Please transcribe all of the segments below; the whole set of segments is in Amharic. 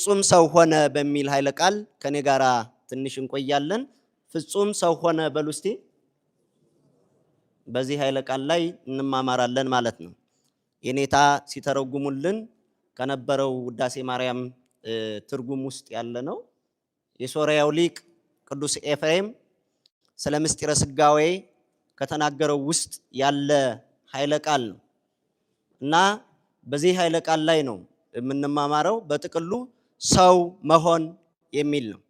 ፍጹም ሰው ሆነ በሚል ኃይለ ቃል ከኔ ጋራ ትንሽ እንቆያለን። ፍጹም ሰው ሆነ በሉ እስቲ። በዚህ ኃይለ ቃል ላይ እንማማራለን ማለት ነው። የኔታ ሲተረጉሙልን ከነበረው ውዳሴ ማርያም ትርጉም ውስጥ ያለ ነው። የሶርያው ሊቅ ቅዱስ ኤፍሬም ስለ ምስጢረ ስጋዌ ከተናገረው ውስጥ ያለ ኃይለ ቃል ነው እና በዚህ ኃይለ ቃል ላይ ነው የምንማማረው። በጥቅሉ ሰው መሆን የሚል ነው።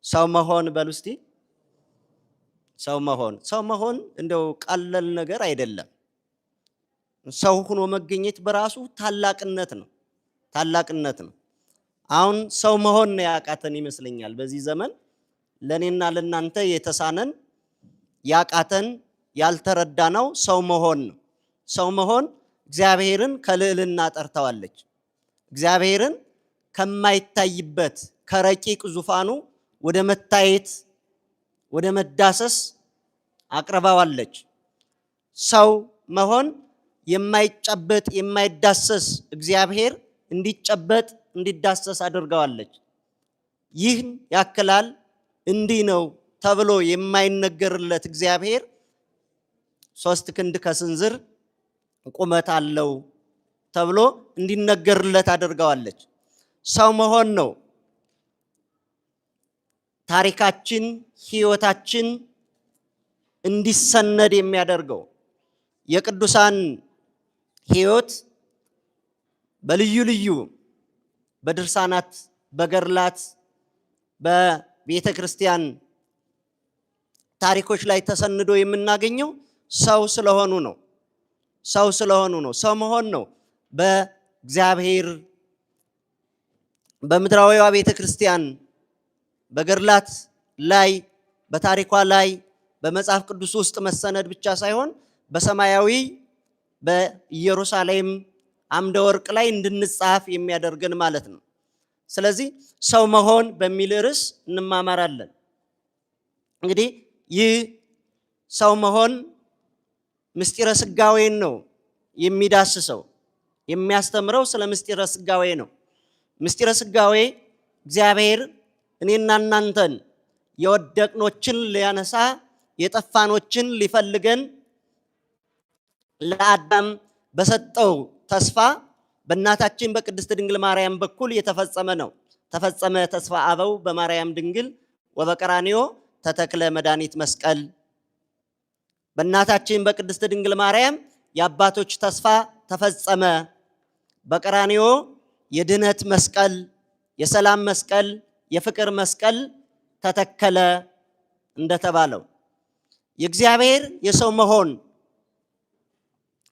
ሰው መሆን በሉ እስቲ። ሰው መሆን እንደው ቀላል ነገር አይደለም። ሰው ሆኖ መገኘት በራሱ ታላቅነት ነው። አሁን ሰው መሆን ነው ያቃተን ይመስለኛል በዚህ ዘመን። ለኔና ለናንተ የተሳነን ያቃተን ያልተረዳነው ሰው መሆን ነው። ሰው መሆን እግዚአብሔርን ከልዕልና ጠርተዋለች። እግዚአብሔርን ከማይታይበት ከረቂቅ ዙፋኑ ወደ መታየት ወደ መዳሰስ አቅርባዋለች። ሰው መሆን የማይጨበጥ የማይዳሰስ እግዚአብሔር እንዲጨበጥ እንዲዳሰስ አድርገዋለች። ይህን ያክላል እንዲህ ነው ተብሎ የማይነገርለት እግዚአብሔር 3 ክንድ ከስንዝር ቁመት አለው ተብሎ እንዲነገርለት አድርገዋለች። ሰው መሆን ነው ታሪካችን ሕይወታችን እንዲሰነድ የሚያደርገው። የቅዱሳን ሕይወት በልዩ ልዩ በድርሳናት በገድላት በቤተ ክርስቲያን ታሪኮች ላይ ተሰንዶ የምናገኘው ሰው ስለሆኑ ነው። ሰው መሆን ነው በእግዚአብሔር በምድራዊዋ ቤተ ክርስቲያን በገድላት ላይ በታሪኳ ላይ በመጽሐፍ ቅዱስ ውስጥ መሰነድ ብቻ ሳይሆን በሰማያዊ በኢየሩሳሌም አምደ ወርቅ ላይ እንድንጻፍ የሚያደርገን ማለት ነው። ስለዚህ ሰው መሆን በሚል ርዕስ እንማማራለን። እንግዲህ ይህ ሰው መሆን ምስጢረ ስጋዌን ነው የሚዳስሰው። የሚያስተምረው ስለ ምስጢረ ስጋዌ ነው። ምስጢረ ስጋዌ እግዚአብሔር እኔና እናንተን የወደቅኖችን ሊያነሳ የጠፋኖችን ሊፈልገን ለአዳም በሰጠው ተስፋ በእናታችን በቅድስት ድንግል ማርያም በኩል የተፈጸመ ነው። ተፈጸመ ተስፋ አበው በማርያም ድንግል ወበቀራንዮ ተተክለ መድኃኒት መስቀል። በእናታችን በቅድስት ድንግል ማርያም የአባቶች ተስፋ ተፈጸመ። በቀራንዮ የድነት መስቀል፣ የሰላም መስቀል፣ የፍቅር መስቀል ተተከለ እንደተባለው የእግዚአብሔር የሰው መሆን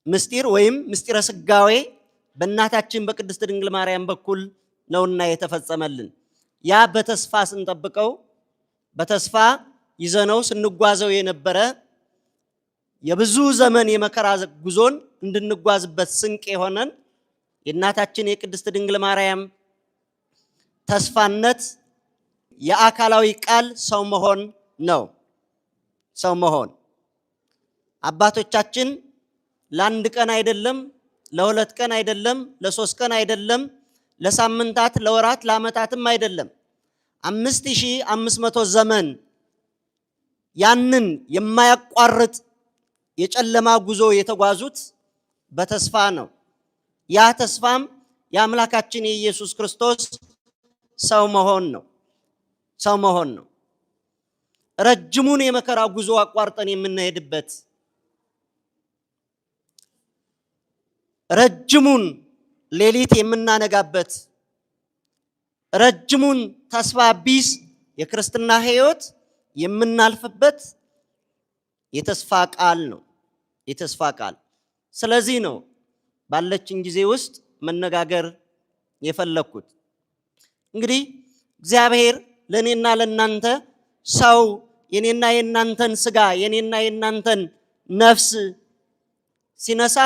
ምስጢር ወይም ምስጢረ ስጋዌ በእናታችን በቅድስት ድንግል ማርያም በኩል ነውና የተፈጸመልን። ያ በተስፋ ስንጠብቀው በተስፋ ይዘነው ስንጓዘው የነበረ የብዙ ዘመን የመከራ ጉዞን እንድንጓዝበት ስንቅ የሆነን የእናታችን የቅድስት ድንግል ማርያም ተስፋነት የአካላዊ ቃል ሰው መሆን ነው። ሰው መሆን አባቶቻችን ለአንድ ቀን አይደለም፣ ለሁለት ቀን አይደለም፣ ለሶስት ቀን አይደለም፣ ለሳምንታት፣ ለወራት፣ ለዓመታትም አይደለም 5500 ዘመን ያንን የማያቋርጥ የጨለማ ጉዞ የተጓዙት በተስፋ ነው። ያ ተስፋም የአምላካችን የኢየሱስ ክርስቶስ ሰው መሆን ነው። ረጅሙን የመከራ ጉዞ አቋርጠን የምንሄድበት፣ ረጅሙን ሌሊት የምናነጋበት፣ ረጅሙን ተስፋ ቢስ የክርስትና ሕይወት የምናልፍበት የተስፋ ቃል ነው። የተስፋ ቃል። ስለዚህ ነው ባለችን ጊዜ ውስጥ መነጋገር የፈለኩት። እንግዲህ እግዚአብሔር ለኔና ለናንተ ሰው የኔና የናንተን ስጋ የኔና የናንተን ነፍስ ሲነሳ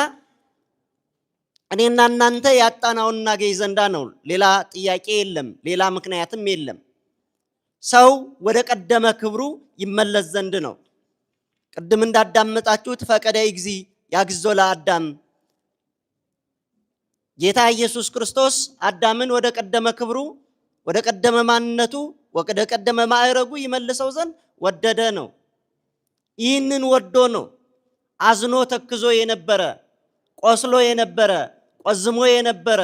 እኔና እናንተ ያጣናውን እናገኝ ዘንዳ ነው። ሌላ ጥያቄ የለም፣ ሌላ ምክንያትም የለም። ሰው ወደ ቀደመ ክብሩ ይመለስ ዘንድ ነው። ቅድም እንዳዳመጣችሁት ፈቀደ እግዚ ያግዞ ለአዳም ጌታ ኢየሱስ ክርስቶስ አዳምን ወደ ቀደመ ክብሩ ወደ ቀደመ ማንነቱ ወደ ቀደመ ማዕረጉ ይመልሰው ዘንድ ወደደ ነው። ይህንን ወዶ ነው አዝኖ ተክዞ የነበረ ቆስሎ የነበረ ቆዝሞ የነበረ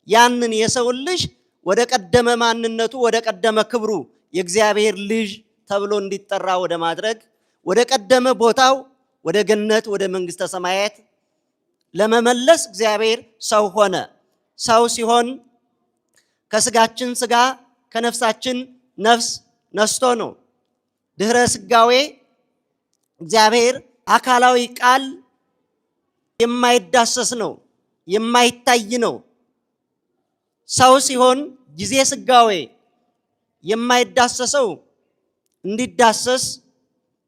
ያንን የሰው ልጅ ወደ ቀደመ ማንነቱ ወደ ቀደመ ክብሩ የእግዚአብሔር ልጅ ተብሎ እንዲጠራ ወደ ማድረግ ወደ ቀደመ ቦታው ወደ ገነት ወደ መንግስተ ሰማያት ለመመለስ እግዚአብሔር ሰው ሆነ። ሰው ሲሆን ከስጋችን ስጋ ከነፍሳችን ነፍስ ነስቶ ነው። ድህረ ስጋዌ እግዚአብሔር አካላዊ ቃል የማይዳሰስ ነው፣ የማይታይ ነው። ሰው ሲሆን ጊዜ ስጋዌ የማይዳሰሰው እንዲዳሰስ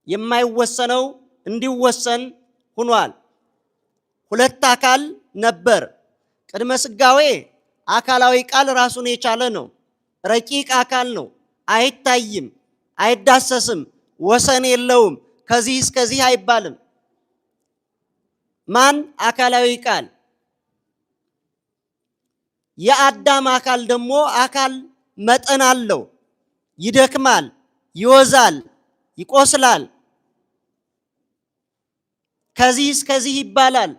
የማይወሰነው እንዲወሰን ሆኗል። ሁለት አካል ነበር። ቅድመ ስጋዌ አካላዊ ቃል ራሱን የቻለ ነው። ረቂቅ አካል ነው። አይታይም፣ አይዳሰስም፣ ወሰን የለውም። ከዚህ እስከዚህ አይባልም። ማን? አካላዊ ቃል። የአዳም አካል ደግሞ አካል መጠን አለው። ይደክማል፣ ይወዛል፣ ይቆስላል። ከዚህ እስከዚህ ይባላል።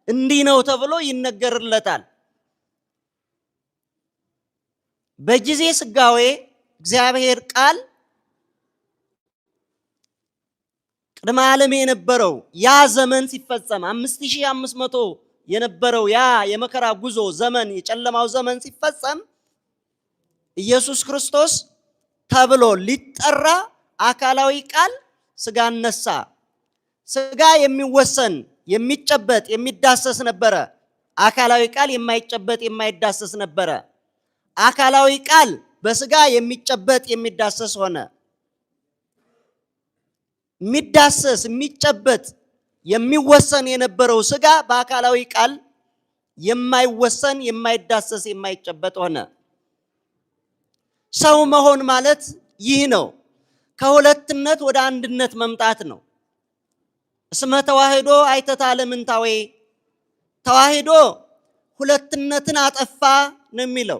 እንዲህ ነው ተብሎ ይነገርለታል። በጊዜ ስጋዌ እግዚአብሔር ቃል ቅድመ ዓለም የነበረው ያ ዘመን ሲፈጸም 5500 የነበረው ያ የመከራ ጉዞ ዘመን የጨለማው ዘመን ሲፈጸም ኢየሱስ ክርስቶስ ተብሎ ሊጠራ አካላዊ ቃል ስጋ ነሳ። ስጋ የሚወሰን የሚጨበጥ የሚዳሰስ ነበረ። አካላዊ ቃል የማይጨበጥ የማይዳሰስ ነበረ። አካላዊ ቃል በስጋ የሚጨበጥ የሚዳሰስ ሆነ። የሚዳሰስ የሚጨበጥ የሚወሰን የነበረው ስጋ በአካላዊ ቃል የማይወሰን የማይዳሰስ የማይጨበጥ ሆነ። ሰው መሆን ማለት ይህ ነው። ከሁለትነት ወደ አንድነት መምጣት ነው። እስመ ተዋህዶ አይተታ ለምንታዌ ተዋህዶ ሁለትነትን አጠፋ ነው የሚለው።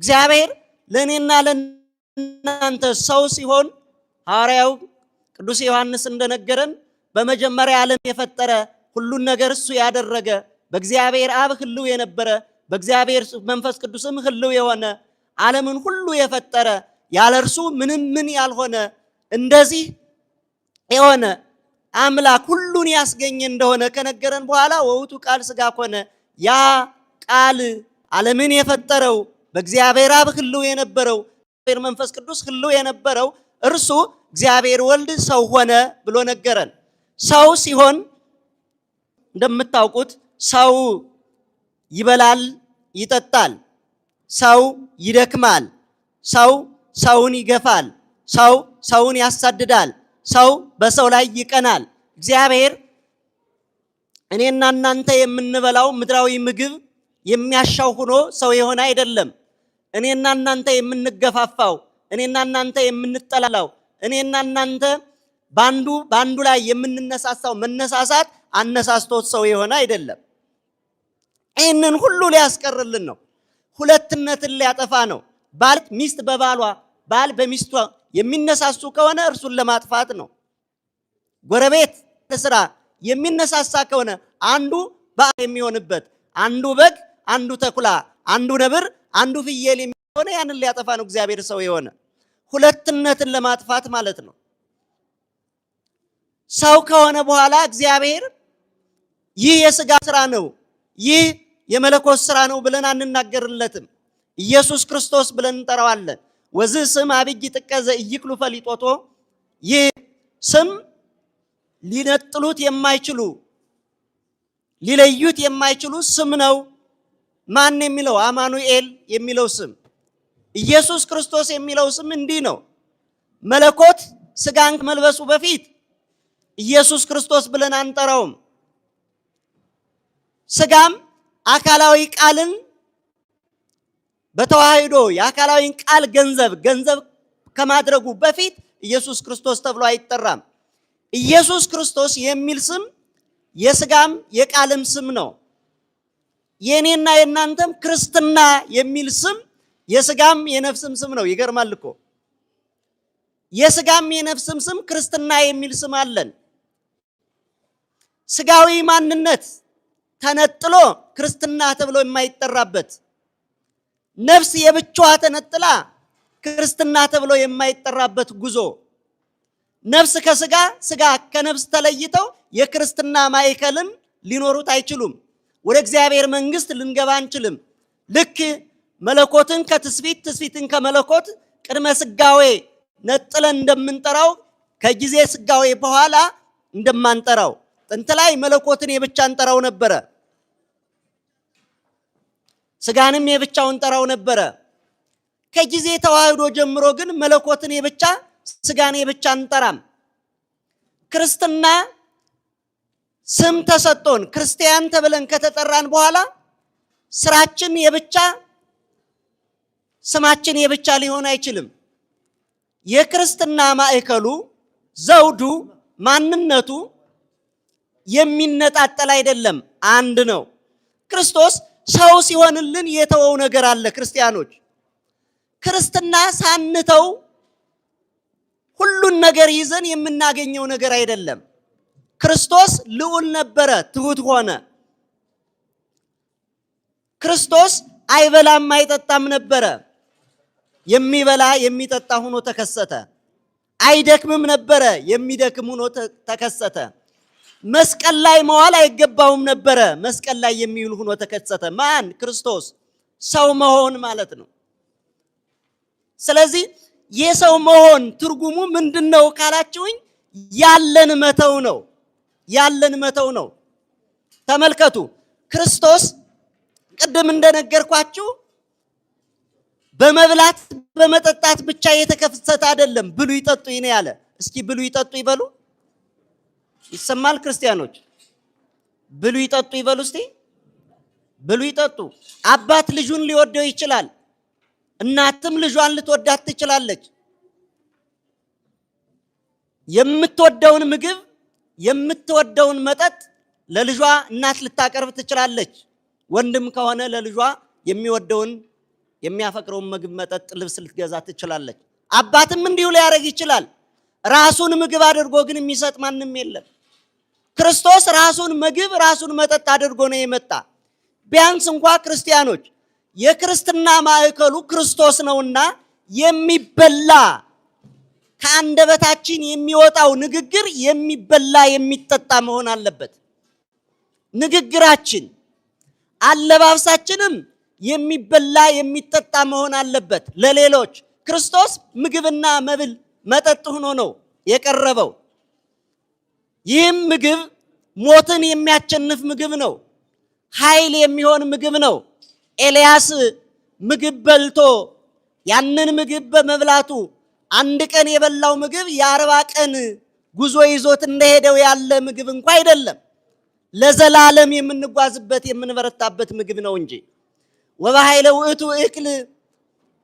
እግዚአብሔር ለእኔና ለእናንተ ሰው ሲሆን ሐዋርያው ቅዱስ ዮሐንስ እንደነገረን በመጀመሪያ ዓለም የፈጠረ ሁሉን ነገር እሱ ያደረገ በእግዚአብሔር አብ ህልው የነበረ በእግዚአብሔር መንፈስ ቅዱስም ህልው የሆነ ዓለምን ሁሉ የፈጠረ ያለ እርሱ ምንም ምን ያልሆነ እንደዚህ የሆነ አምላክ ሁሉን ያስገኘ እንደሆነ ከነገረን በኋላ ወውቱ ቃል ስጋ ሆነ። ያ ቃል ዓለምን የፈጠረው በእግዚአብሔር አብ ህልው የነበረው በእግዚአብሔር መንፈስ ቅዱስ ህልው የነበረው እርሱ እግዚአብሔር ወልድ ሰው ሆነ ብሎ ነገረን። ሰው ሲሆን እንደምታውቁት ሰው ይበላል፣ ይጠጣል፣ ሰው ይደክማል፣ ሰው ሰውን ይገፋል፣ ሰው ሰውን ያሳድዳል፣ ሰው በሰው ላይ ይቀናል። እግዚአብሔር እኔና እናንተ የምንበላው ምድራዊ ምግብ የሚያሻው ሆኖ ሰው የሆነ አይደለም። እኔና እናንተ የምንገፋፋው፣ እኔና እናንተ የምንጠላላው፣ እኔና እናንተ ባንዱ ላይ የምንነሳሳው መነሳሳት አነሳስቶት ሰው የሆነ አይደለም። ይህንን ሁሉ ሊያስቀርልን ነው። ሁለትነትን ሊያጠፋ ነው። ባል ሚስት በባሏ ባል በሚስቱ የሚነሳሱ ከሆነ እርሱን ለማጥፋት ነው። ጎረቤት ለስራ የሚነሳሳ ከሆነ አንዱ በዓል የሚሆንበት አንዱ በግ፣ አንዱ ተኩላ፣ አንዱ ነብር፣ አንዱ ፍየል የሚሆነ ያንን ሊያጠፋ ነው እግዚአብሔር ሰው የሆነ ሁለትነትን ለማጥፋት ማለት ነው። ሰው ከሆነ በኋላ እግዚአብሔር ይህ የሥጋ ስራ ነው፣ ይህ የመለኮት ስራ ነው ብለን አንናገርለትም። ኢየሱስ ክርስቶስ ብለን እንጠራዋለን። ወዚህ ስም አብይ ጥቀዘ ኢይክሉ ፈሊጦቶ ይህ ስም ሊነጥሉት የማይችሉ ሊለዩት የማይችሉ ስም ነው። ማን የሚለው? አማኑኤል የሚለው ስም። ኢየሱስ ክርስቶስ የሚለው ስም እንዲህ ነው። መለኮት ስጋን ከመልበሱ በፊት ኢየሱስ ክርስቶስ ብለን አንጠራውም። ስጋም አካላዊ ቃልን በተዋህዶ የአካላዊን ቃል ገንዘብ ከማድረጉ በፊት ኢየሱስ ክርስቶስ ተብሎ አይጠራም። ኢየሱስ ክርስቶስ የሚል ስም የስጋም የቃልም ስም ነው። የኔና የናንተም ክርስትና የሚል ስም የስጋም የነፍስም ስም ነው። ይገርማል እኮ የስጋም የነፍስም ስም ክርስትና የሚል ስም አለን። ስጋዊ ማንነት ተነጥሎ ክርስትና ተብሎ የማይጠራበት፣ ነፍስ የብቻዋ ተነጥላ ክርስትና ተብሎ የማይጠራበት ጉዞ፣ ነፍስ ከስጋ ስጋ ከነፍስ ተለይተው የክርስትና ማዕከልም ሊኖሩት አይችሉም። ወደ እግዚአብሔር መንግስት ልንገባ አንችልም። ልክ መለኮትን ከትስፊት ትስፊትን ከመለኮት ቅድመ ስጋዌ ነጥለን እንደምንጠራው ከጊዜ ስጋዌ በኋላ እንደማንጠራው፣ ጥንት ላይ መለኮትን የብቻ እንጠራው ነበረ፣ ስጋንም የብቻው እንጠራው ነበረ። ከጊዜ ተዋህዶ ጀምሮ ግን መለኮትን የብቻ ስጋን የብቻ እንጠራም። ክርስትና ስም ተሰጥቶን ክርስቲያን ተብለን ከተጠራን በኋላ ስራችን የብቻ ስማችን የብቻ ሊሆን አይችልም። የክርስትና ማዕከሉ ዘውዱ ማንነቱ የሚነጣጠል አይደለም፣ አንድ ነው። ክርስቶስ ሰው ሲሆንልን የተወው ነገር አለ። ክርስቲያኖች ክርስትና ሳንተው ሁሉን ነገር ይዘን የምናገኘው ነገር አይደለም። ክርስቶስ ልዑል ነበረ፣ ትሁት ሆነ። ክርስቶስ አይበላም አይጠጣም ነበረ፣ የሚበላ የሚጠጣ ሆኖ ተከሰተ። አይደክምም ነበረ፣ የሚደክም ሆኖ ተከሰተ። መስቀል ላይ መዋል አይገባውም ነበረ፣ መስቀል ላይ የሚውል ሆኖ ተከሰተ። ማን? ክርስቶስ። ሰው መሆን ማለት ነው። ስለዚህ የሰው መሆን ትርጉሙ ምንድነው ካላችሁኝ፣ ያለን መተው ነው። ያለን መተው ነው። ተመልከቱ፣ ክርስቶስ ቅድም እንደነገርኳችሁ በመብላት በመጠጣት ብቻ የተከሰተ አይደለም። ብሉ ይጠጡ ይኔ ያለ። እስኪ ብሉ ይጠጡ ይበሉ። ይሰማል? ክርስቲያኖች ብሉ ይጠጡ ይበሉ እስቲ። ብሉ ይጠጡ። አባት ልጁን ሊወደው ይችላል። እናትም ልጇን ልትወዳት ትችላለች። የምትወደውን ምግብ የምትወደውን መጠጥ ለልጇ እናት ልታቀርብ ትችላለች። ወንድም ከሆነ ለልጇ የሚወደውን የሚያፈቅረውን ምግብ፣ መጠጥ፣ ልብስ ልትገዛ ትችላለች። አባትም እንዲሁ ሊያደርግ ይችላል። ራሱን ምግብ አድርጎ ግን የሚሰጥ ማንም የለም። ክርስቶስ ራሱን ምግብ ራሱን መጠጥ አድርጎ ነው የመጣ። ቢያንስ እንኳ ክርስቲያኖች የክርስትና ማዕከሉ ክርስቶስ ነውና የሚበላ ከአንደበታችን የሚወጣው ንግግር የሚበላ የሚጠጣ መሆን አለበት። ንግግራችን አለባብሳችንም የሚበላ የሚጠጣ መሆን አለበት። ለሌሎች ክርስቶስ ምግብና መብል መጠጥ ሆኖ ነው የቀረበው። ይህም ምግብ ሞትን የሚያቸንፍ ምግብ ነው። ኃይል የሚሆን ምግብ ነው። ኤልያስ ምግብ በልቶ ያንን ምግብ በመብላቱ አንድ ቀን የበላው ምግብ የ40 ቀን ጉዞ ይዞት እንደሄደው ያለ ምግብ እንኳ አይደለም። ለዘላለም የምንጓዝበት የምንበረታበት ምግብ ነው እንጂ። ወበኃይለ ውእቱ እክል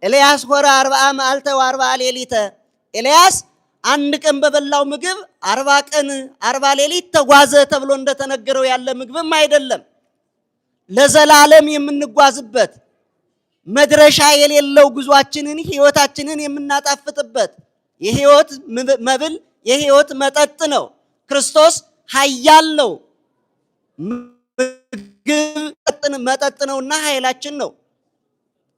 ኤልያስ ሆረ 40 መዓልተ ወ40 ሌሊተ። ኤልያስ አንድ ቀን በበላው ምግብ 40 ቀን 40 ሌሊት ተጓዘ ተብሎ እንደተነገረው ያለ ምግብም አይደለም። ለዘላለም የምንጓዝበት መድረሻ የሌለው ጉዟችንን ህይወታችንን የምናጣፍጥበት የህይወት መብል የህይወት መጠጥ ነው። ክርስቶስ ኃያል ነው። ምግብ መጠጥ ነውና ኃይላችን ነው።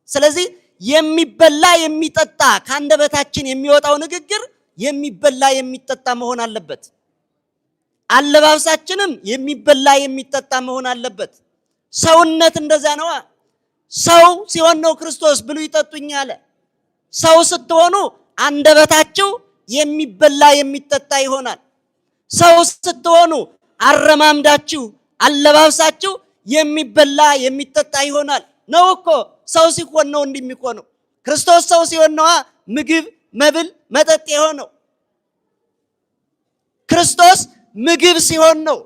ስለዚህ የሚበላ የሚጠጣ ከአንደበታችን የሚወጣው ንግግር የሚበላ የሚጠጣ መሆን አለበት። አለባበሳችንም የሚበላ የሚጠጣ መሆን አለበት። ሰውነት እንደዛ ነው። ሰው ሲሆን ነው ክርስቶስ ብሉ ይጠጡኝ አለ። ሰው ስትሆኑ አንደበታችሁ የሚበላ የሚጠጣ ይሆናል። ሰው ስትሆኑ አረማምዳችሁ አለባበሳችሁ የሚበላ የሚጠጣ ይሆናል። ነው እኮ ሰው ሲሆን ነው እንደሚሆነው። ክርስቶስ ሰው ሲሆን ነው ምግብ መብል መጠጥ የሆነው። ክርስቶስ ምግብ ሲሆን ነው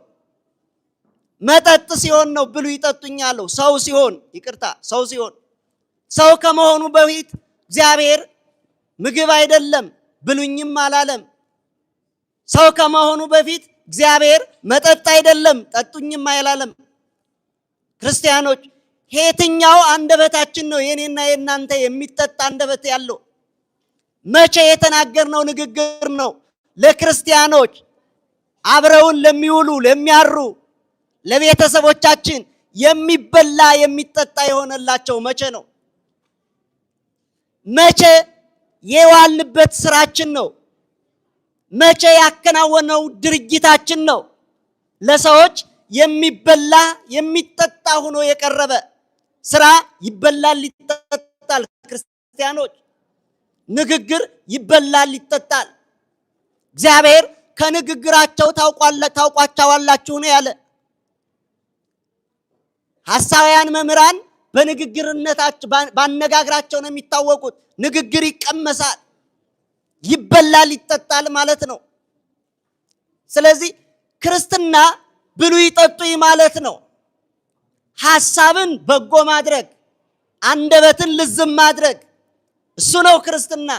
መጠጥ ሲሆን ነው ብሉ ይጠጡኝ አለው። ሰው ሲሆን ሰው ሲሆን ሰው ከመሆኑ በፊት እግዚአብሔር ምግብ አይደለም ብሉኝም አላለም። ሰው ከመሆኑ በፊት እግዚአብሔር መጠጥ አይደለም ጠጡኝም አላለም። ክርስቲያኖች የትኛው አንደበታችን ነው የኔና የናንተ የሚጠጣ አንደበት ያለው? መቼ የተናገርነው ንግግር ነው ለክርስቲያኖች አብረውን ለሚውሉ ለሚያሩ ለቤተሰቦቻችን የሚበላ የሚጠጣ የሆነላቸው መቼ ነው? መቼ የዋልንበት ስራችን ነው? መቼ ያከናወነው ድርጊታችን ነው ለሰዎች የሚበላ የሚጠጣ ሆኖ የቀረበ? ስራ ይበላል ይጠጣል። ክርስቲያኖች ንግግር ይበላል ይጠጣል። እግዚአብሔር ከንግግራቸው ታውቋቸዋላችሁ ነው ያለ። ሐሳውያን መምህራን በንግግርነታቸው ባነጋግራቸው ነው የሚታወቁት። ንግግር ይቀመሳል፣ ይበላል ይጠጣል ማለት ነው። ስለዚህ ክርስትና ብሉ ይጠጡ ማለት ነው። ሐሳብን በጎ ማድረግ፣ አንደበትን ልዝም ማድረግ እሱ ነው ክርስትና።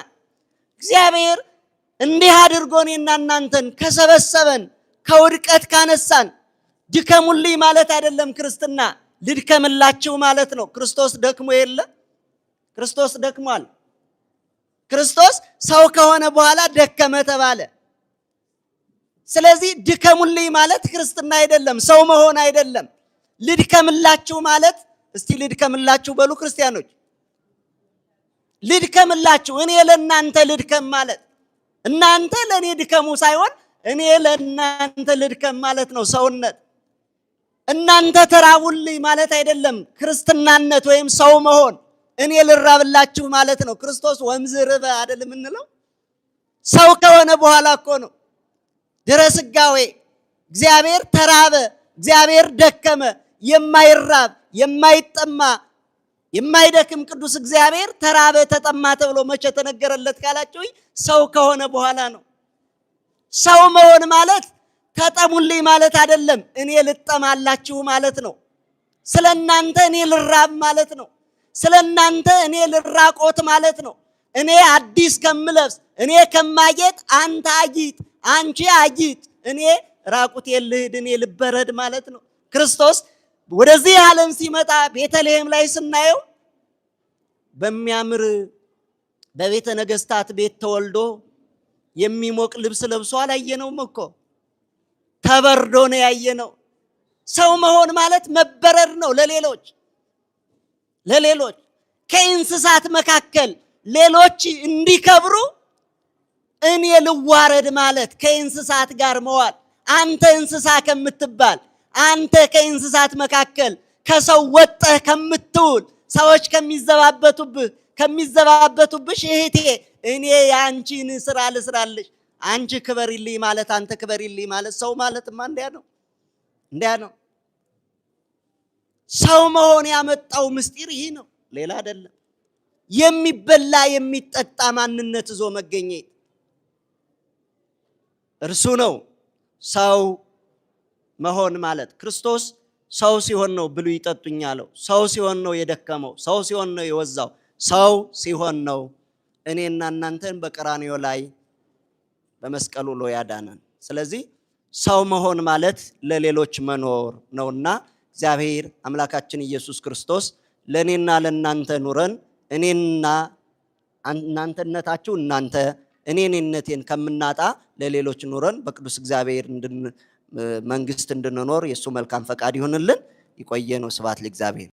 እግዚአብሔር እንዲህ አድርጎ እኔና እናንተን ከሰበሰበን ከውድቀት ካነሳን ድከሙልኝ ማለት አይደለም። ክርስትና ልድከምላችሁ ማለት ነው። ክርስቶስ ደክሞ የለ? ክርስቶስ ደክሟል። ክርስቶስ ሰው ከሆነ በኋላ ደከመ ተባለ። ስለዚህ ድከሙልኝ ማለት ክርስትና አይደለም፣ ሰው መሆን አይደለም። ልድከምላችሁ ማለት እስቲ ልድከምላችሁ በሉ ክርስቲያኖች። ልድከምላችሁ፣ እኔ ለእናንተ ልድከም ማለት እናንተ ለእኔ ድከሙ ሳይሆን እኔ ለእናንተ ልድከም ማለት ነው ሰውነት። እናንተ ተራቡልኝ ማለት አይደለም ክርስትናነት ወይም ሰው መሆን። እኔ ልራብላችሁ ማለት ነው። ክርስቶስ ወምዝ ርበ አይደል የምንለው? ሰው ከሆነ በኋላ እኮ ነው ድረ ሥጋዌ እግዚአብሔር ተራበ፣ እግዚአብሔር ደከመ። የማይራብ የማይጠማ የማይደክም ቅዱስ እግዚአብሔር ተራበ ተጠማ ተብሎ መቼ ተነገረለት ካላችሁ ሰው ከሆነ በኋላ ነው። ሰው መሆን ማለት ተጠሙልኝ ማለት አይደለም፣ እኔ ልጠማላችሁ ማለት ነው። ስለናንተ እኔ ልራብ ማለት ነው። ስለናንተ እኔ ልራቆት ማለት ነው። እኔ አዲስ ከምለብስ እኔ ከማጌጥ አንተ አጊጥ፣ አንቺ አጊጥ፣ እኔ ራቁት ልሂድ እኔ ልበረድ ማለት ነው። ክርስቶስ ወደዚህ ዓለም ሲመጣ ቤተልሔም ላይ ስናየው በሚያምር በቤተ ነገስታት ቤት ተወልዶ የሚሞቅ ልብስ ለብሶ አላየነውም እኮ፣ ተበርዶ ነው ያየነው። ሰው መሆን ማለት መበረር ነው ለሌሎች ከእንስሳት መካከል ሌሎች እንዲከብሩ እኔ ልዋረድ ማለት ከእንስሳት ጋር መዋል። አንተ እንስሳ ከምትባል አንተ ከእንስሳት መካከል ከሰው ወጥተህ ከምትውል ሰዎች ከሚዘባበቱብሽ እህቴ እኔ ያንቺን ስራ ልስራልሽ፣ አንቺ ክበሪልኝ ማለት አንተ ክበሪልኝ ማለት ሰው ማለትማ እንዲያ ነው። ሰው መሆን ያመጣው ምስጢር ይህ ነው፣ ሌላ አይደለም። የሚበላ የሚጠጣ ማንነት ይዞ መገኘት እርሱ ነው ሰው መሆን ማለት። ክርስቶስ ሰው ሲሆን ነው ብሉ ይጠጡኝ አለው። ሰው ሲሆን ነው የደከመው። ሰው ሲሆን ነው የወዛው። ሰው ሲሆን ነው እኔና እናንተን በቀራንዮ ላይ በመስቀሉ ላይ ያዳነን። ስለዚህ ሰው መሆን ማለት ለሌሎች መኖር ነውና እግዚአብሔር አምላካችን ኢየሱስ ክርስቶስ ለኔና ለናንተ ኑረን እኔና እናንተነታችሁ እናንተ እኔነቴን ከምናጣ ለሌሎች ኑረን በቅዱስ እግዚአብሔር መንግስት እንድንኖር የሱ መልካም ፈቃድ ይሁንልን። ይቆየን። ስብሐት ለእግዚአብሔር።